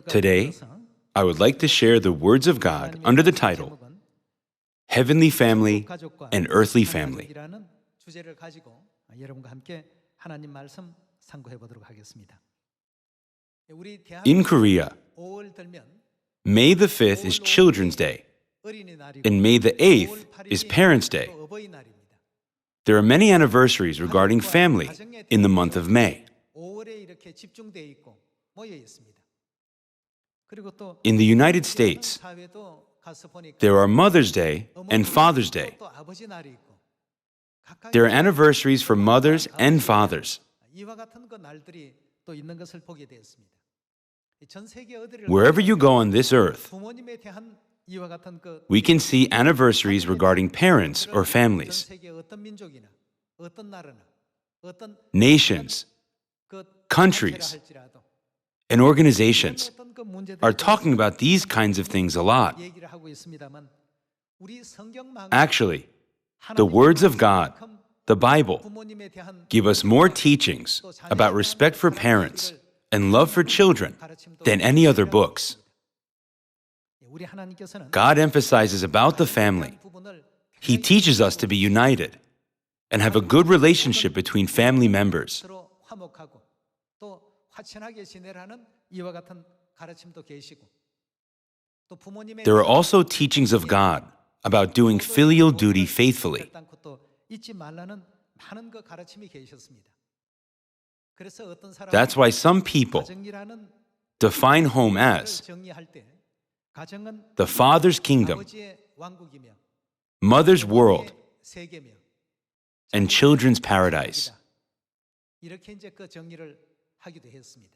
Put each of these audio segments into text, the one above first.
Today, I would like to share the words of God under the title, Heavenly Family and Earthly Family. 주제를 가지고 여러분과 함께 하나님 말씀 상고해 보도록 하겠습니다. In Korea, 5월 들면 May the 5th is Children's Day, and May the 8th is Parents' Day. 어버이날입니다. There are many anniversaries regarding family in the month of May. 5월에 이렇게 집중되어 있고 모여 있습니다. 그리고 또 In the United States, 사회도 가서 보니까 there are Mother's Day and Father's Day. 또 아버지 날이 있고 There are anniversaries for mothers and fathers. 이와 같은 그 날들이 또 있는 것을 보게 되었습니다. 전 세계 어디를 Wherever you go on this earth, 부모님에 대한 이와 같은 그 we can see anniversaries regarding parents or 전 families. 세계 어떤 민족이나 어떤 나라나 어떤 Nations, 그 countries, 할지라도 and organizations 어떤 그 문제들 are talking about these kinds of things a lot. 얘기를 하고 있습니다만 우리 성경만 Actually, the words of God, the Bible, 부모님에 대한 give us more teachings about respect for parents and love for children than any other books. 우리 하나님께서는 God emphasizes about the family. 부분을 He teaches us to be united and have a good relationship between family members. 서로 화목하고 또 화친하게 지내라는 이와 같은 가르침도 계시고 또 부모님의 There are also teachings of God about doing filial duty faithfully. 또 잊지 말라는 많은 그 가르침이 계셨습니다. 그래서 어떤 사람은 That's why some people 가정이라는 define home as 정의할 때 가정은 the Father's kingdom, 아버지의 왕국이며 Mother's world, 세계며 and children's paradise. 이렇게 이제 그 정의를 하기도 했습니다.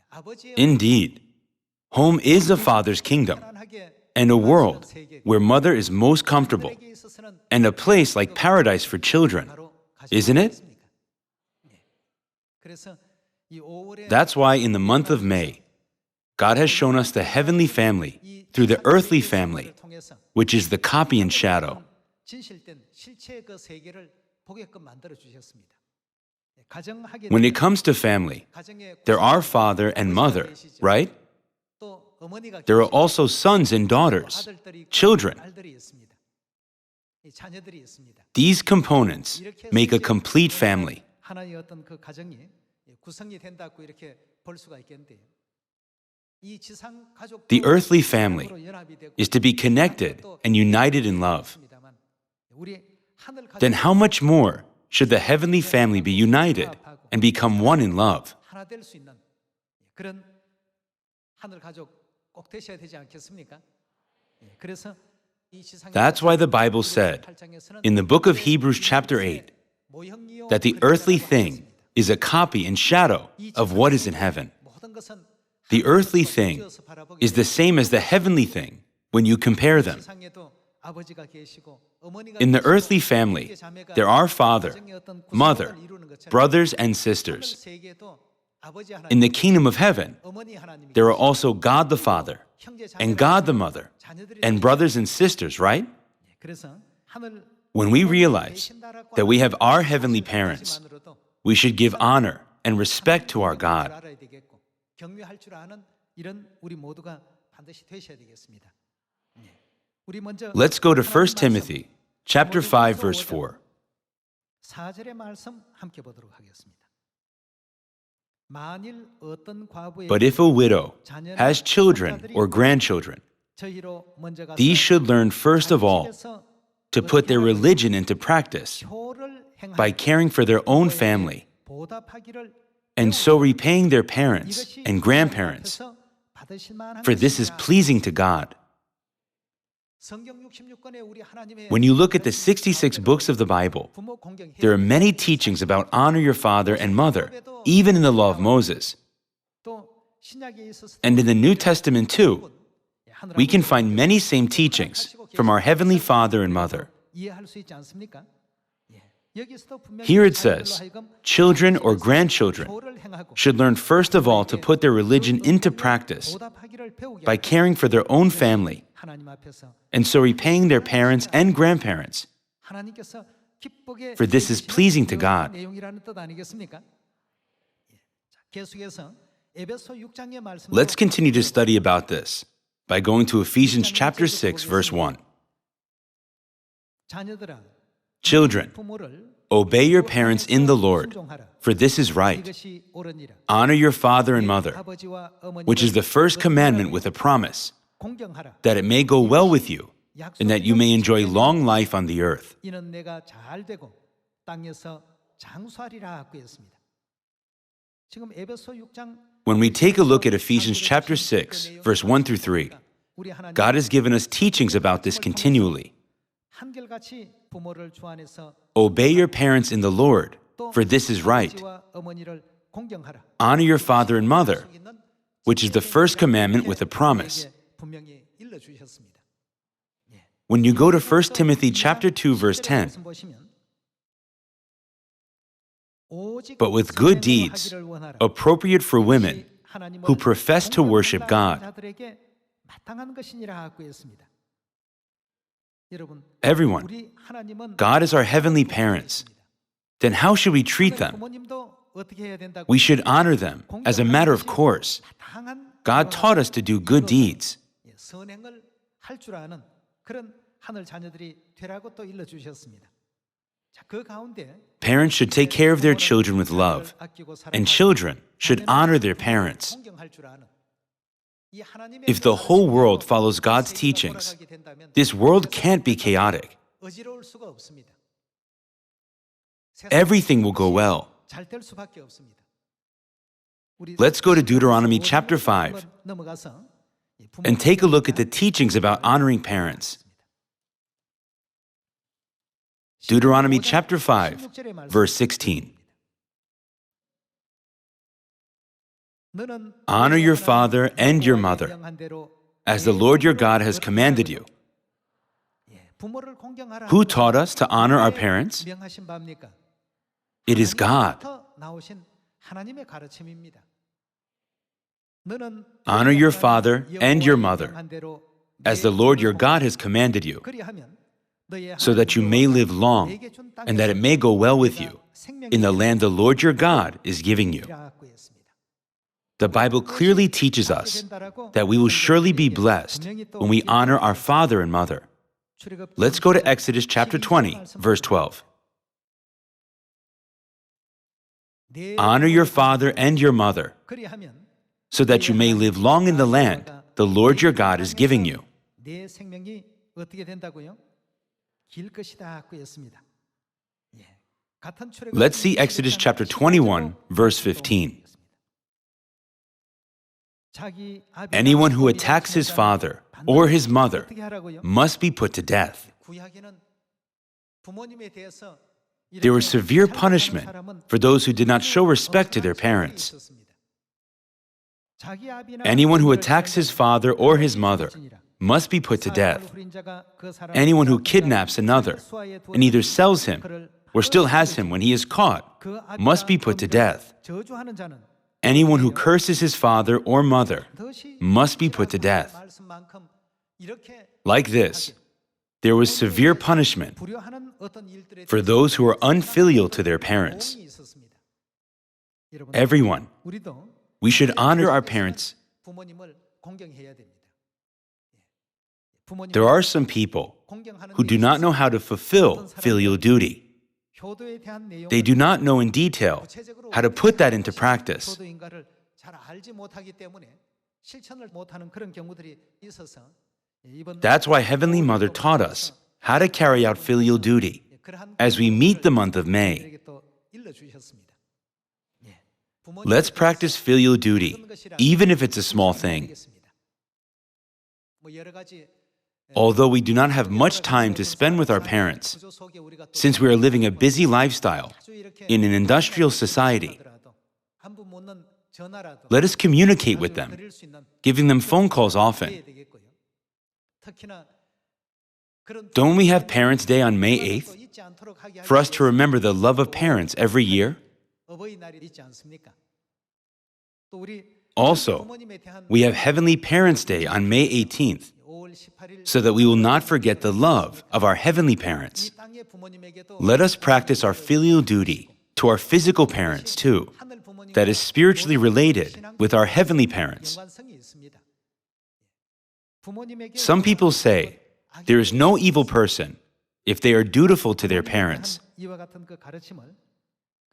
아버지의 Indeed, home is a Father's kingdom 편안하게 and a world where mother is most comfortable 에게 있어서는 and a place like paradise for children, 바로 isn't it? 가정이었습니까? 그래서 이 5월에 That's why in the month of May, God has shown us the heavenly family through the earthly family, 통해서 which is the copy and shadow. 진실된 실체의 그 세계를 보게끔 만들어 주셨습니다. 가정하게 When it comes to family, 가정의 there are father and mother, right? 또 어머니가 There are also sons and daughters, 아들들이 있고 children. 딸들이 있습니다. 이 자녀들이 있습니다. These components make a complete family. 하나의 어떤 그 가정이 구성이 된다고 이렇게 볼 수가 있겠는데요. 이 지상 가족 The earthly family is to be connected and united in love. 우리 하늘 가족 Then how much more should the heavenly family be united and become one in love? 하나 될 수 있는 그런 하늘 가족 꼭 되셔야 되지 않겠습니까? 그래서 이 지상 That's why the Bible said in the book of Hebrews chapter 8 that the earthly thing is a copy and shadow of what is in heaven. 모든 것은 The earthly thing is the same as the heavenly thing when you compare them. 지상에도 아버지가 계시고 어머니가 In the earthly family, there are father, mother, brothers, and sisters. 세계에도 아버지 하나님, In the kingdom of heaven, 어머니 하나님이 there are also God the Father, and God the Mother, and brothers and sisters, right? 그래서 하늘 When we realize that we have our heavenly parents, we should give honor and respect to our God. 알아야 되겠고 경외할 줄 아는 이런 우리 모두가 반드시 되셔야 되겠습니다. 우리 먼저 Let's go to 1 Timothy chapter 5 verse 4. 4절의 말씀 함께 보도록 하겠습니다. 만일 어떤 과부의 But if a widow has children or grandchildren, 저희로 먼저 가서 these should learn first of all to put their religion into practice 효를 by 행하여 caring for their own family 보답하기를 and so repaying their parents 이것이 and grandparents, 앞에서 받으실 만한 for this is 것이라. pleasing to God. 성경 66권의 우리 하나님의 When you look at the 66 books of the Bible, 부모 공경해 there are many teachings about honor your father and mother, even in the law of Moses. 또 신약에 있어서 And in the New Testament too, we can find many same teachings from our Heavenly Father and Mother. 이해할 수 있지 않습니까? 여기서도 분명히 Here it 자녀들로 says, 하여금 children or grandchildren 효를 행하고 should learn first of all to put their religion into practice 보답하기를 배우게 by caring for their own family 하나님 앞에서 and so repaying their parents and grandparents, 하나님께서 기쁘게 for this is pleasing to God. 내용이라는 뜻 아니겠습니까? 계속해서 에베소 6장의 말씀. Let's continue to study about this by going to Ephesians chapter 6, verse 1. 자녀들아, Children, 부모를 obey your parents in the Lord, for this is right. 이것이 옳으니라. Honor your father and mother, 아버지와 which is the first commandment with a promise, 공경하라. that it may go well with you, and that you may enjoy long life on the earth. 이는 내가 잘 되고 땅에서 장수하리라 하고 했습니다. 지금 에베소 6장 When we take a look at Ephesians chapter 6, verse 1 through 3, 우리 하나님 God has given us teachings about this continually. 한결같이 부모를 주 안에서 Obey your parents in the Lord, for this is right. 아버지와 어머니를 공경하라. Honor your father and mother, which is the first commandment with a promise. 분명히 일러 주셨습니다. When you go to 1 Timothy chapter 2, verse 10, but with good deeds appropriate for women who profess to worship God. Everyone, God is our heavenly parents. Then how should we treat them? We should honor them as a matter of course. God taught us to do good deeds. 선행을 할 줄 아는 그런 하늘 자녀들이 되라고 또 일러 주셨습니다. 자, 그 가운데 Parents should take care of their children with love, and children should honor their parents. If the whole world follows God's teachings, this world can't be chaotic. 어지러울 수가 없습니다. Everything will go well. 잘 될 수밖에 없습니다. Let's go to Deuteronomy chapter 5 넘어가서 and take a look at the teachings about honoring parents. Deuteronomy chapter 5, verse 16. Honor your father and your mother, as the Lord your God has commanded you. Who taught us to honor our parents? It is God. Honor your father and your mother, as the Lord your God has commanded you, so that you may live long and that it may go well with you in the land the Lord your God is giving you. The Bible clearly teaches us that we will surely be blessed when we honor our father and mother. Let's go to Exodus chapter 20, verse 12. Honor your father and your mother, so that you may live long in the land the Lord your God is giving you. 내 생명이 어떻게 된다고요? 길 것이다 하고 했습니다. 같은 출애굽 Let's see Exodus chapter 21, verse 15. Anyone who attacks his father or his mother must be put to death. There was severe punishment for those who did not show respect to their parents. Anyone who attacks his father or his mother must be put to death. Anyone who kidnaps another and either sells him or still has him when he is caught must be put to death. Anyone who curses his father or mother must be put to death. Like this, there was severe punishment for those who are unfilial to their parents. Everyone, we should honor our parents. There are some people who do not know how to fulfill filial duty. They do not know in detail how to put that into practice. That's why Heavenly Mother taught us how to carry out filial duty as we meet the month of May. Let's practice filial duty, even if it's a small thing. Although we do not have much time to spend with our parents, since we are living a busy lifestyle in an industrial society, let us communicate with them, giving them phone calls often. Don't we have Parents' Day on May 8th for us to remember the love of parents every year? Also, we have Heavenly Parents' Day on May 18th, so that we will not forget the love of our heavenly parents. Let us practice our filial duty to our physical parents too, that is spiritually related with our heavenly parents. Some people say there is no evil person if they are dutiful to their parents.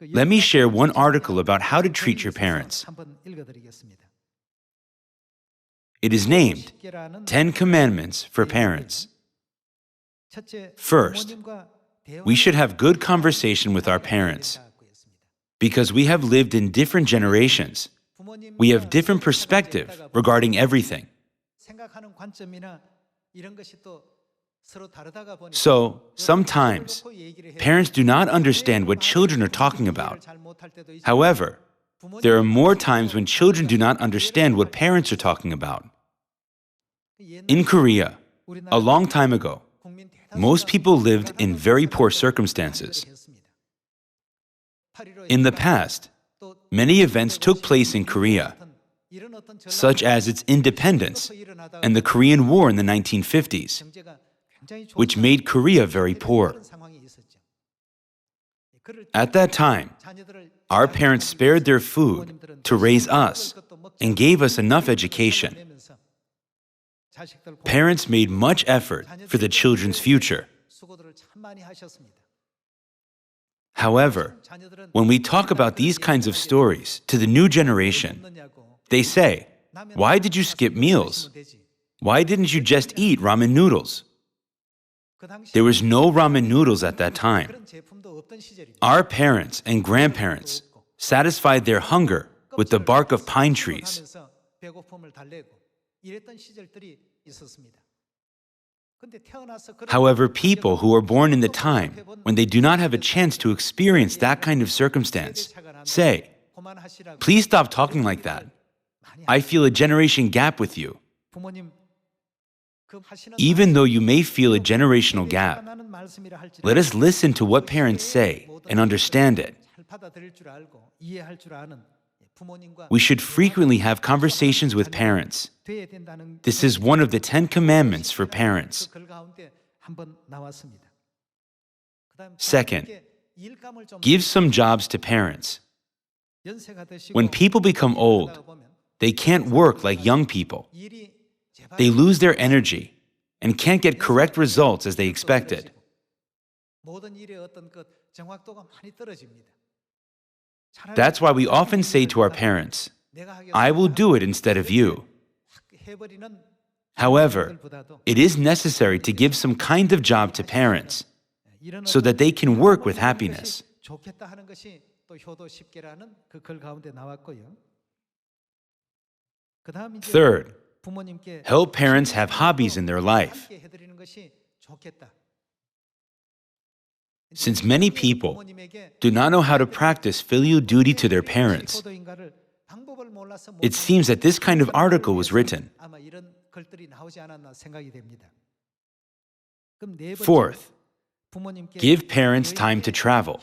Let me share one article about how to treat your parents. It is named 10 Commandments for Parents. First, we should have good conversation with our parents. Because we have lived in different generations, we have different perspective regarding everything. So, sometimes, parents do not understand what children are talking about. However, there are more times when children do not understand what parents are talking about. In Korea, a long time ago, most people lived in very poor circumstances. In the past, many events took place in Korea, such as its independence and the Korean War in the 1950s, which made Korea very poor. At that time, our parents spared their food to raise us and gave us enough education. Parents made much effort for the children's future. However, when we talk about these kinds of stories to the new generation, they say, "Why did you skip meals? Why didn't you just eat ramen noodles?" There was no ramen noodles at that time. Our parents and grandparents satisfied their hunger with the bark of pine trees. However, people who are born in the time when they do not have a chance to experience that kind of circumstance say, "Please stop talking like that. I feel a generation gap with you." Even though you may feel a generational gap, let us listen to what parents say and understand it. We should frequently have conversations with parents. This is one of the 10 Commandments for parents. Second, give some jobs to parents. When people become old, they can't work like young people. They lose their energy and can't get correct results as they expected. That's why we often say to our parents, "I will do it instead of you." However, it is necessary to give some kind of job to parents so that they can work with happiness. Third, help parents have hobbies in their life. Since many people do not know how to practice filial duty to their parents, it seems that this kind of article was written. Fourth, give parents time to travel.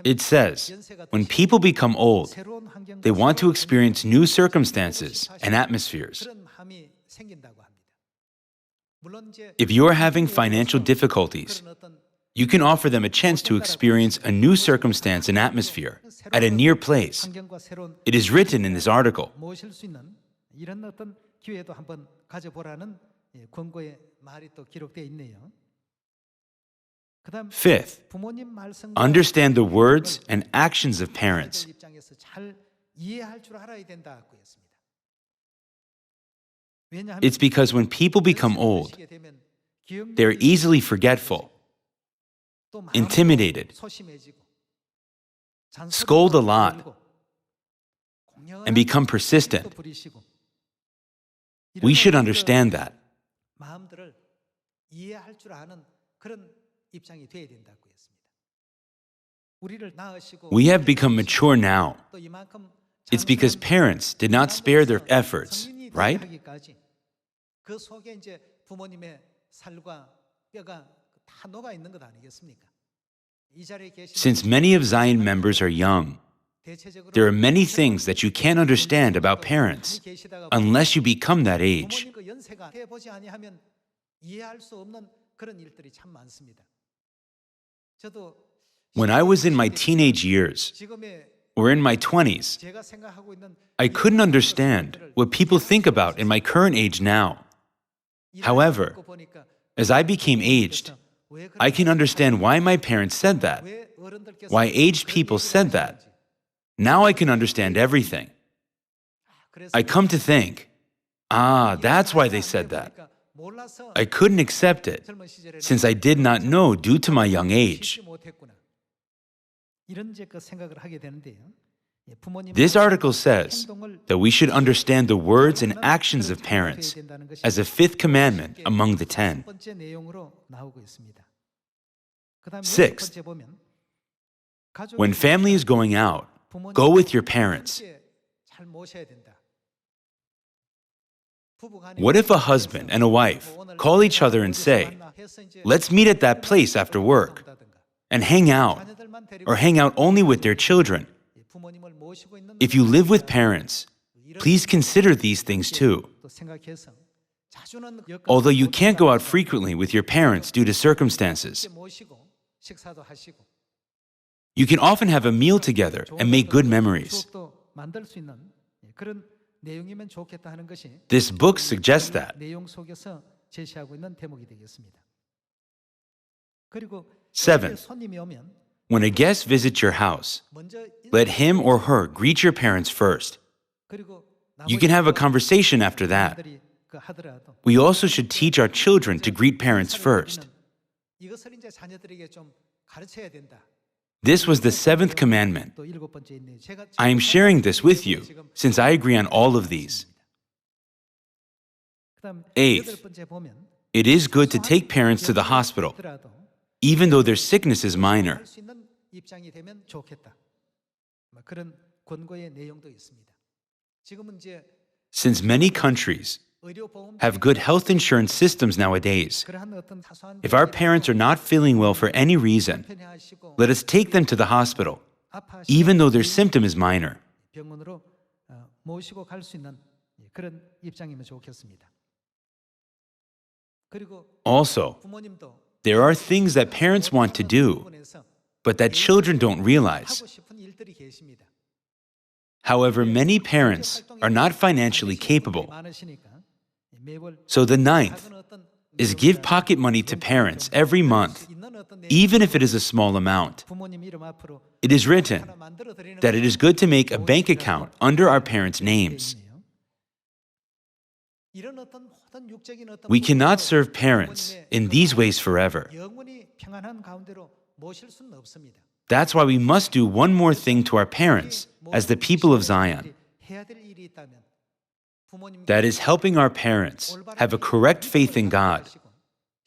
It says, when people become old, they want to experience new circumstances and atmospheres. If you are having financial difficulties, you can offer them a chance to experience a new circumstance and atmosphere at a near place. It is written in this article. Fifth, understand the words and actions of parents. It's because when people become old, they're easily forgetful, intimidated, scold a lot, and become persistent. We should understand that. We have become mature now. It's because parents did not spare their efforts, right? Since many of Zion members are young, there are many things that you can't understand about parents unless you become that age. 저도 When I was in my teenage years, 지금의 or in my 20s, 제가 생각하고 있는 I couldn't understand what people think about in my current age now. However, as I became aged, I can understand why my parents said that, why aged people said that. Now I can understand everything. I come to think, that's why they said that. I couldn't accept it since I did not know due to my young age. This article says that we should understand the words and actions of parents as a fifth commandment among the 10. Sixth, when family is going out, go with your parents. What if a husband and a wife call each other and say, let's meet at that place after work and hang out, or hang out only with their children? If you live with parents, please consider these things too. Although you can't go out frequently with your parents due to circumstances, you can often have a meal together and make good memories. This book suggests that. Seventh, when a guest visits your house, let him or her greet your parents first. You can have a conversation after that. We also should teach our children to greet parents first. This was the seventh commandment. I am sharing this with you since I agree on all of these. Eighth, it is good to take parents to the hospital, even though their sickness is minor. Since many countries have good health insurance systems nowadays, if our parents are not feeling well for any reason, let us take them to the hospital, even though their symptom is minor. Also, there are things that parents want to do, but that children don't realize. However, many parents are not financially capable. So the ninth is give pocket money to parents every month, even if it is a small amount. It is written that it is good to make a bank account under our parents' names. We cannot serve parents in these ways forever. That's why we must do one more thing to our parents as the people of Zion. That is helping our parents have a correct faith in God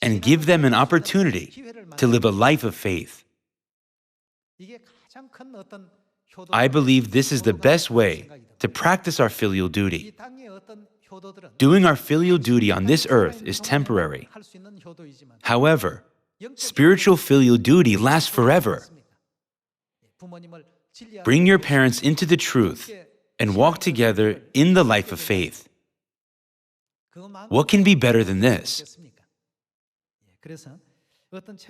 and give them an opportunity to live a life of faith. I believe this is the best way to practice our filial duty. Doing our filial duty on this earth is temporary. However, spiritual filial duty lasts forever. Bring your parents into the truth and walk together in the life of faith. What can be better than this?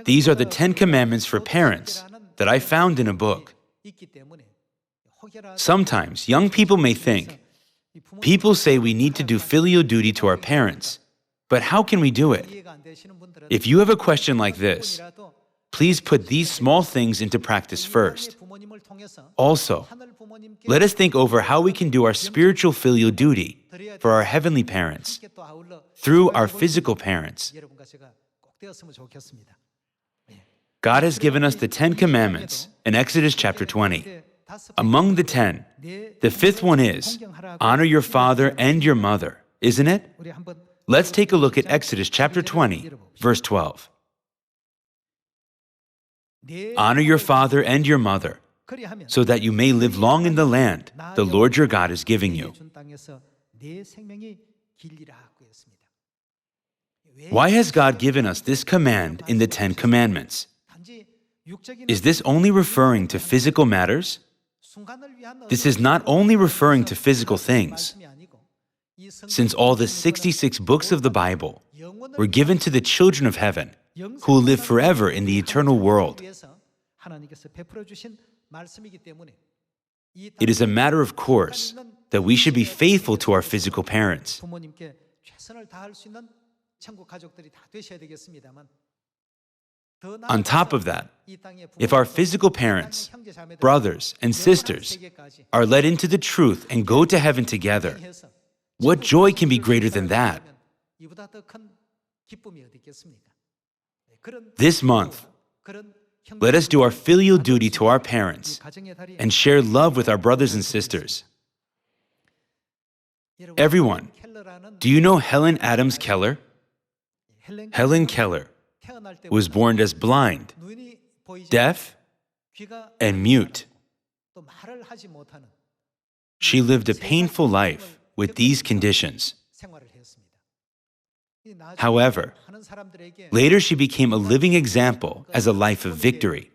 These are the 10 commandments for parents that I found in a book. Sometimes young people may think, people say we need to do filial duty to our parents, but how can we do it? If you have a question like this, please put these small things into practice first. Also, let us think over how we can do our spiritual filial duty for our heavenly parents through our physical parents. God has given us the 10 commandments in Exodus chapter 20. Among the 10, the fifth one is, honor your father and your mother, isn't it? Let's take a look at Exodus chapter 20, verse 12. Honor your father and your mother, so that you may live long in the land the Lord your God is giving you. Why has God given us this command in the 10 commandments? Is this only referring to physical matters? This is not only referring to physical things. Since all the 66 books of the Bible were given to the children of heaven, who will live forever in the eternal world, 하나님께서 베풀어 주신 말씀이기 때문에 It is a matter of course that we should be faithful to our physical parents. 부모님께 최선을 다할 수 있는 천국 가족들이 다 되셔야 되겠습니다만 On top of that, if our physical parents, brothers, and sisters are led into the truth and go to heaven together, what joy can be greater than that? This month, let us do our filial duty to our parents and share love with our brothers and sisters. Everyone, do you know Helen Adams Keller? Helen Keller was born as blind, deaf, and mute. She lived a painful life with these conditions. However, later she became a living example as a life of victory.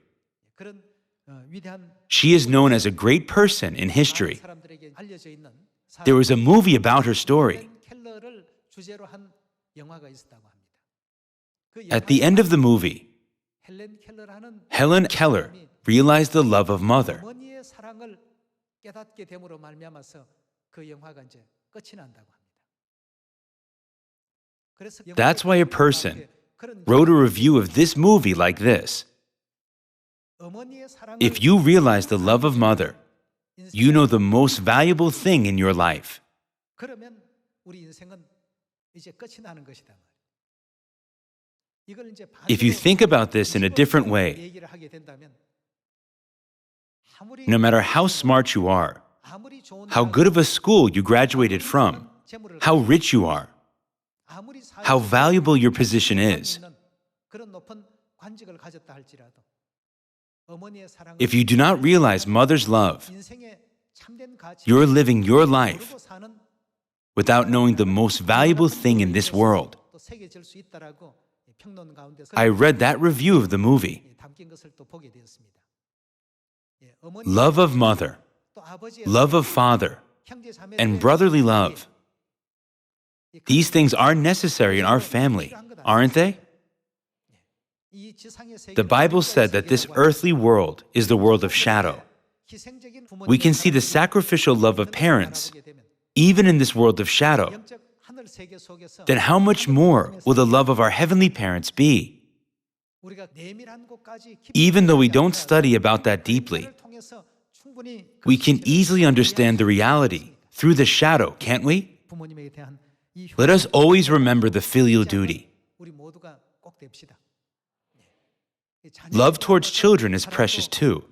She is known as a great person in history. There was a movie about her story. At the end of the movie, Helen Keller realized the love of mother. That's why a person wrote a review of this movie like this. If you realize the love of mother, you know the most valuable thing in your life. If you think about this in a different way, no matter how smart you are, how good of a school you graduated from, how rich you are, how valuable your position is, if you do not realize mother's love, you're living your life without knowing the most valuable thing in this world. I read that review of the movie. Love of mother, love of father, and brotherly love. These things are necessary in our family, aren't they? The Bible said that this earthly world is the world of shadow. We can see the sacrificial love of parents even in this world of shadow. Then how much more will the love of our heavenly parents be? Even though we don't study about that deeply, we can easily understand the reality through the shadow, can't we? Let us always remember the filial duty. Love towards children is precious too,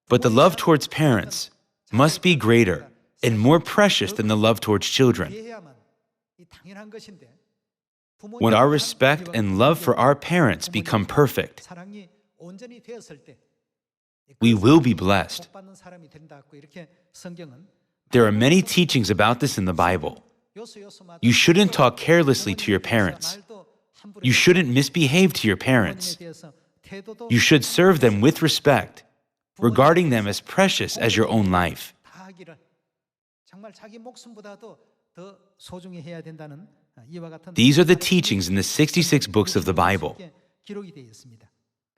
but the love towards parents must be greater and more precious than the love towards children. When our respect and love for our parents become perfect, we will be blessed. There are many teachings about this in the Bible. You shouldn't talk carelessly to your parents. You shouldn't misbehave to your parents. You should serve them with respect, regarding them as precious as your own life. These are the teachings in the 66 books of the Bible.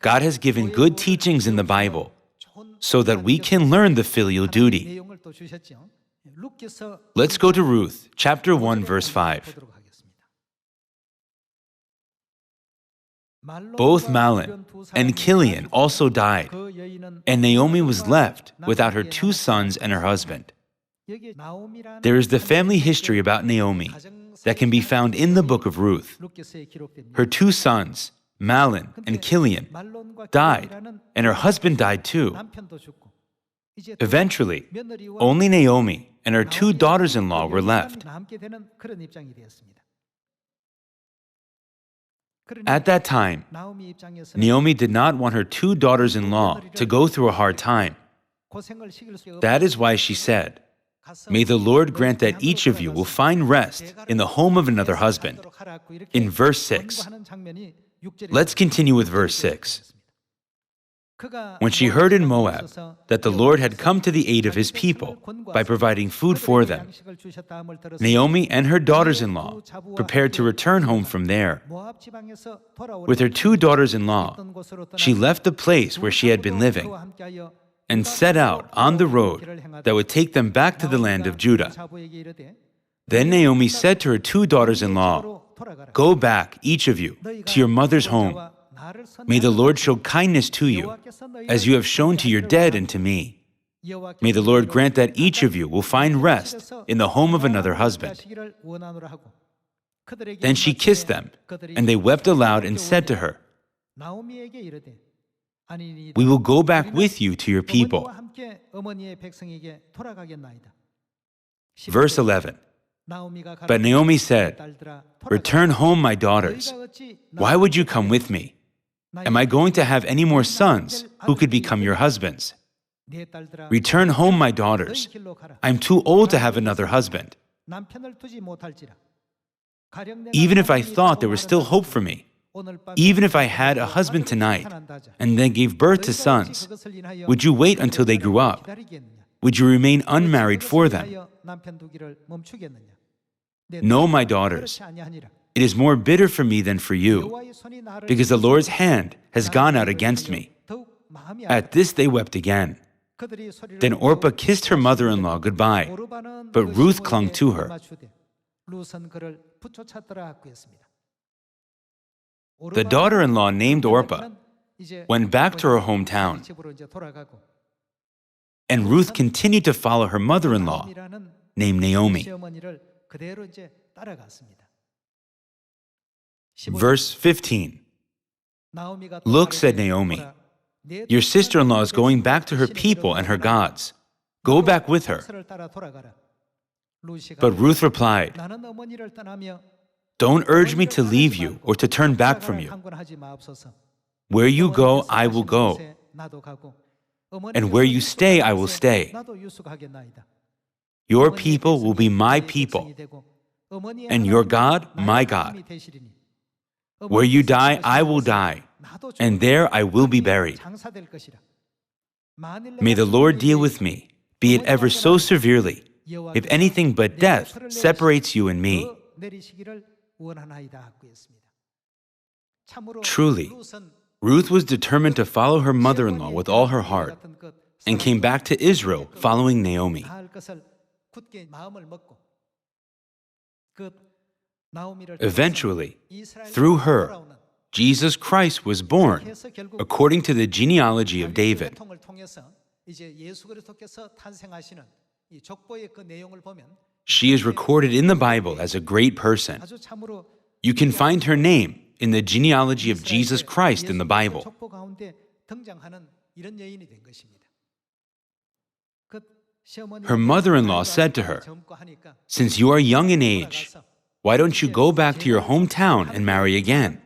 God has given good teachings in the Bible so that we can learn the filial duty. Let's go to Ruth, chapter 1, verse 5. Both Mahlon and Chilion also died, and Naomi was left without her 2 sons and her husband. There is the family history about Naomi that can be found in the book of Ruth. Her 2 sons, Mahlon and Chilion, died, and her husband died too. Eventually, only Naomi and her 2 daughters-in-law were left. At that time, Naomi did not want her 2 daughters-in-law to go through a hard time. That is why she said, "May the Lord grant that each of you will find rest in the home of another husband." In verse 6. Let's continue with verse 6. When she heard in Moab that the Lord had come to the aid of his people by providing food for them, Naomi and her daughters-in-law prepared to return home from there. With her 2 daughters-in-law, she left the place where she had been living and set out on the road that would take them back to the land of Judah. Then Naomi said to her 2 daughters-in-law, "Go back, each of you, to your mother's home. May the Lord show kindness to you, as you have shown to your dead and to me. May the Lord grant that each of you will find rest in the home of another husband." Then she kissed them, and they wept aloud and said to her, "We will go back with you to your people." Verse 11. But Naomi said, "Return home, my daughters. Why would you come with me? Am I going to have any more sons who could become your husbands? Return home, my daughters. I am too old to have another husband. Even if I thought there was still hope for me, even if I had a husband tonight and then gave birth to sons, would you wait until they grew up? Would you remain unmarried for them? No, my daughters. It is more bitter for me than for you, because the Lord's hand has gone out against me." At this they wept again. Then Orpah kissed her mother-in-law goodbye, but Ruth clung to her. The daughter-in-law named Orpah went back to her hometown, and Ruth continued to follow her mother-in-law, named Naomi. Verse 15. "Look," said Naomi, "your sister-in-law is going back to her people and her gods. Go back with her." But Ruth replied, "Don't urge me to leave you or to turn back from you. Where you go, I will go, and where you stay, I will stay. Your people will be my people, and your God, my God. Where you die, I will die, and there I will be buried. May the Lord deal with me, be it ever so severely, if anything but death separates you and me." Truly, Ruth was determined to follow her mother-in-law with all her heart and came back to Israel following Naomi. Eventually, through her, Jesus Christ was born according to the genealogy of David. She is recorded in the Bible as a great person. You can find her name in the genealogy of Jesus Christ in the Bible. Her mother-in-law said to her, "Since you are young in age, why don't you go back to your hometown and marry again?"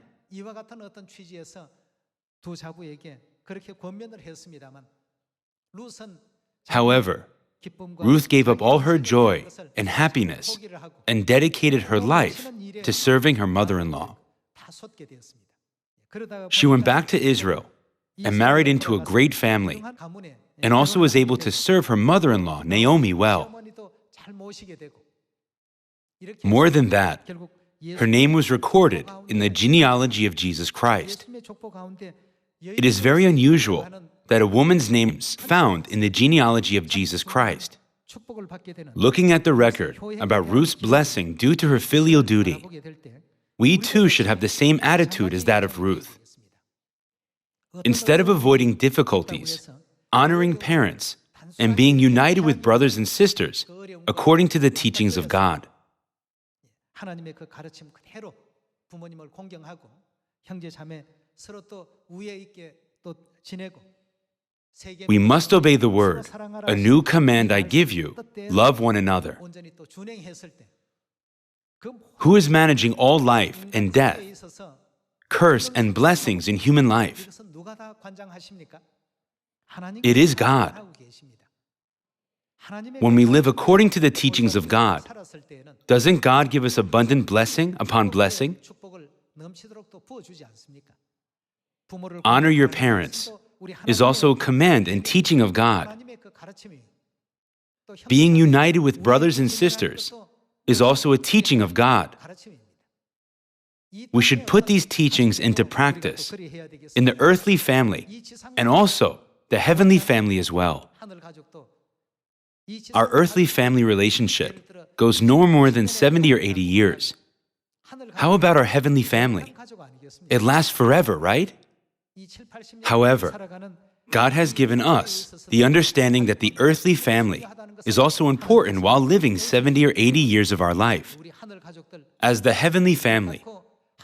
However, Ruth gave up all her joy and happiness and dedicated her life to serving her mother-in-law. She went back to Israel and married into a great family, and also was able to serve her mother-in-law, Naomi, well. More than that, her name was recorded in the genealogy of Jesus Christ. It is very unusual that a woman's name is found in the genealogy of Jesus Christ. Looking at the record about Ruth's blessing due to her filial duty, we too should have the same attitude as that of Ruth. Instead of avoiding difficulties, honoring parents, and being united with brothers and sisters according to the teachings of God. 하나님의 그 가르침 그대로 부모님을 공경하고 형제 자매 서로 또 우애 있게 또 지내고 We must obey the word. A new command I give you, love one another. Who is managing all life and death, curse and blessings in human life? It is God. When we live according to the teachings of God, doesn't God give us abundant blessing upon blessing? Honor your parents is also a command and teaching of God. 하나님의 그 가르침이 또 Being united with brothers and sisters is also a teaching of God. 가르침입니다. We should put these teachings into practice in the earthly family and also the heavenly family as well. 하늘 가족도 Our earthly family relationship goes no more than 70 or 80 years. How about our heavenly family? It lasts forever, right? However, God has given us the understanding that the earthly family is also important while living 70 or 80 years of our life. 우리 하늘 가족들 As the heavenly family,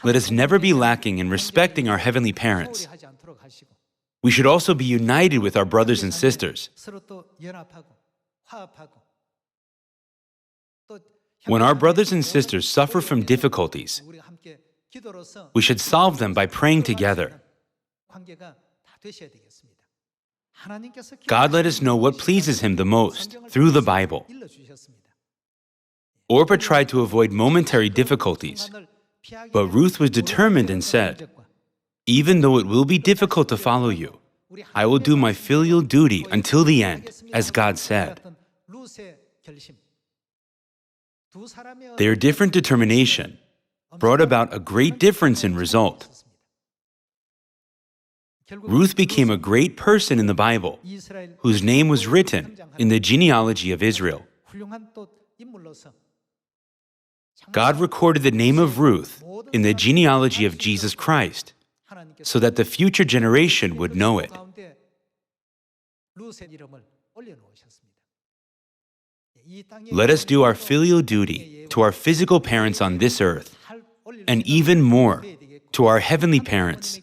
let us never be lacking in respecting our heavenly parents. 하지 않도록 하시고 We should also be united with our brothers and sisters. 서로 또 연합하고 화합하고 또 When our brothers and sisters suffer from difficulties, 우리가 함께 기도로서 we should solve them by praying together. 관계가 다 되셔야 되겠습니다. 하나님께서 God let us know what pleases Him the most through the Bible. 일러 주셨습니다. Orpah tried to avoid momentary difficulties, but Ruth was determined and said, "Even though it will be difficult to follow you, I will do my filial duty until the end, as God said." Their different determination brought about a great difference in result. Ruth became a great person in the Bible, whose name was written in the genealogy of Israel. God recorded the name of Ruth in the genealogy of Jesus Christ so that the future generation would know it. Let us do our filial duty to our physical parents on this earth, and even more to our heavenly parents.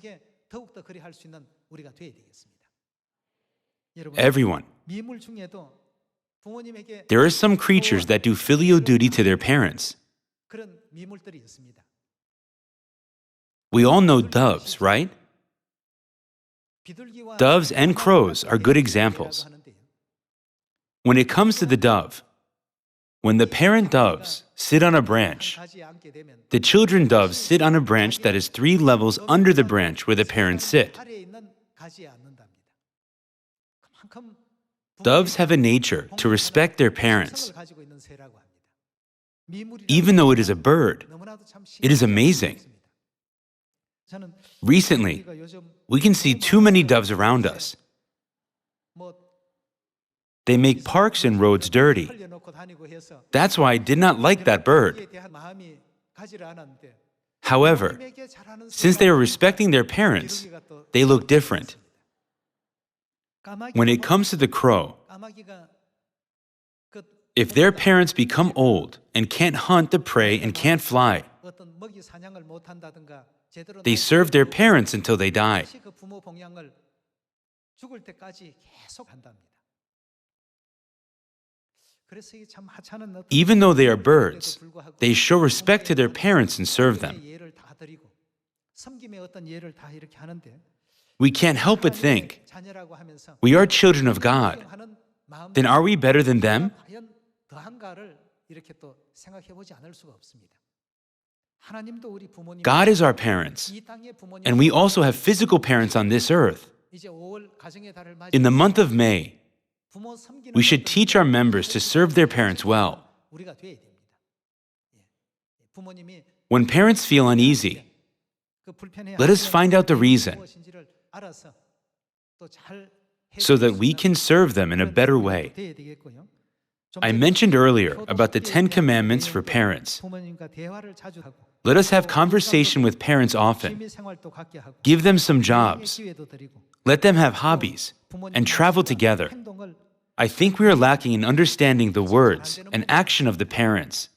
Everyone. There are some creatures that do filial duty to their parents. We all know doves, right? Doves and crows are good examples. When it comes to the dove, when the parent doves sit on a branch, the children doves sit on a branch that is 3 levels under the branch where the parents sit. Doves have a nature to respect their parents. Even though it is a bird, it is amazing. Recently, we can see too many doves around us. They make parks and roads dirty. That's why I did not like that bird. However, since they are respecting their parents, they look different. When it comes to the crow, if their parents become old and can't hunt the prey and can't fly, they serve their parents until they die. Even though they are birds, they show respect to their parents and serve them. We can't help but think, we are children of God. Then are we better than them? God is our parents, and we also have physical parents on this earth. In the month of May, we should teach our members to serve their parents well. When parents feel uneasy, let us find out the reason so that we can serve them in a better way. I mentioned earlier about the 10 commandments for parents. Let us have conversation with parents often. Give them some jobs. Let them have hobbies and travel together. I think we are lacking in understanding the words and action of the parents.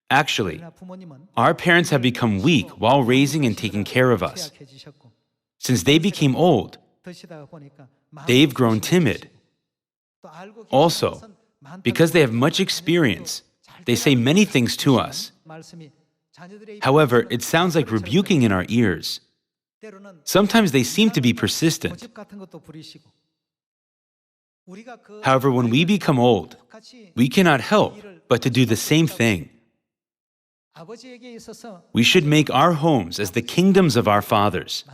Actually, our parents have become weak while raising and taking care of us. Since they became old, they've grown timid. Also, because they have much experience, they say many things to us. However, it sounds like rebuking in our ears. Sometimes they seem to be persistent. However, when we become old, we cannot help but to do the same thing. We should make our homes as the kingdoms of our fathers.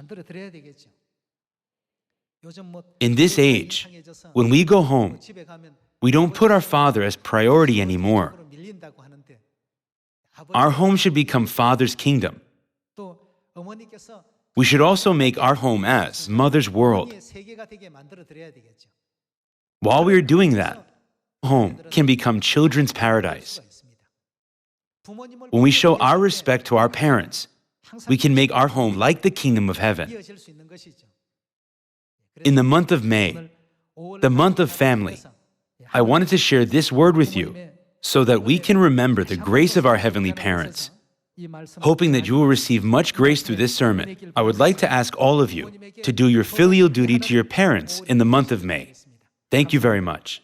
In this age, when we go home, we don't put our Father as priority anymore. Our home should become Father's kingdom. We should also make our home as Mother's world. While we are doing that, home can become children's paradise. When we show our respect to our parents, we can make our home like the kingdom of heaven. In the month of May, the month of family, I wanted to share this word with you so that we can remember the grace of our heavenly parents. Hoping that you will receive much grace through this sermon, I would like to ask all of you to do your filial duty to your parents in the month of May. Thank you very much.